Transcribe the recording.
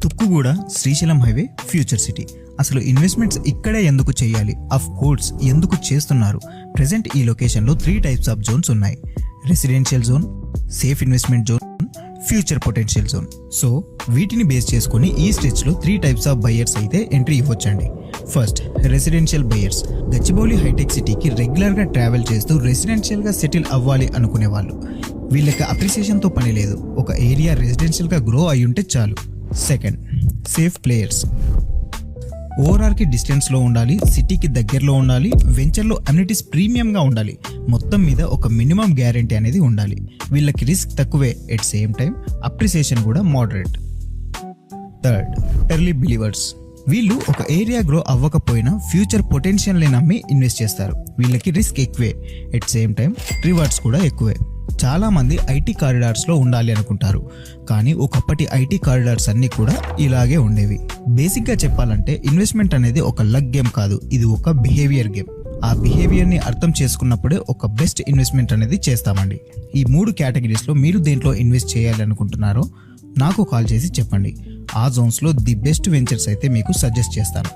Tukkuguda Srisailam highway future city. అసలు investments ఇక్కడే ఎందుకు చేయాలి, ఆఫ్ కోర్స్ ఎందుకు చేస్తున్నారు? ప్రెజెంట్ ఈ లొకేషన్లో 3 టైప్స్ ఆఫ్ జోన్స్ ఉన్నాయి: residential zone, safe investment zone, future potential zone. So వీటిని బేస్ చేసుకుని ఈ స్టేజ్లో 3 టైప్స్ ఆఫ్ బయర్స్ అయితే ఎంట్రీ ఇవ్వచ్చండి. First, residential buyers. గచ్చిబౌలి హైటెక్ సిటీకి రెగ్యులర్గా ట్రావెల్ చేస్తూ రెసిడెన్షియల్గా సెటిల్ అవ్వాలి అనుకునే వాళ్ళు. వీళ్ళకి అప్రిసియేషన్తో పని లేదు, ఒక ఏరియా రెసిడెన్షియల్గా గ్రో అయి ఉంటే చాలు. Second, safe players. ఓఆర్ఆర్కి డిస్టెన్స్లో ఉండాలి, సిటీకి దగ్గరలో ఉండాలి, వెంచర్లో అమ్యూనిటీస్ ప్రీమియంగా ఉండాలి, మొత్తం మీద ఒక మినిమం గ్యారంటీ అనేది ఉండాలి. వీళ్ళకి రిస్క్ తక్కువే, ఎట్ సేమ్ టైం అప్రిసియేషన్ కూడా మోడరేట్. Third, early believers. వీళ్ళు ఒక ఏరియా గ్రో అవ్వకపోయినా ఫ్యూచర్ పొటెన్షియల్ని నమ్మి ఇన్వెస్ట్ చేస్తారు. వీళ్ళకి రిస్క్ ఎక్కువే, ఎట్ సేమ్ టైం రివార్డ్స్ కూడా ఎక్కువే. చాలామంది ఐటీ కారిడార్స్లో ఉండాలి అనుకుంటారు, కానీ ఒకప్పటి ఐటీ కారిడార్స్ అన్నీ కూడా ఇలాగే ఉండేవి. బేసిక్గా చెప్పాలంటే ఇన్వెస్ట్మెంట్ అనేది ఒక లక్ గేమ్ కాదు, ఇది ఒక బిహేవియర్ గేమ్. ఆ బిహేవియర్ని అర్థం చేసుకున్నప్పుడే ఒక బెస్ట్ ఇన్వెస్ట్మెంట్ అనేది చేస్తామండి. ఈ 3 కేటగిరీస్లో మీరు దేంట్లో ఇన్వెస్ట్ చేయాలి అనుకుంటున్నారో నాకు కాల్ చేసి చెప్పండి. ఆ జోన్స్లో ది బెస్ట్ వెంచర్స్ అయితే మీకు సజెస్ట్ చేస్తాను.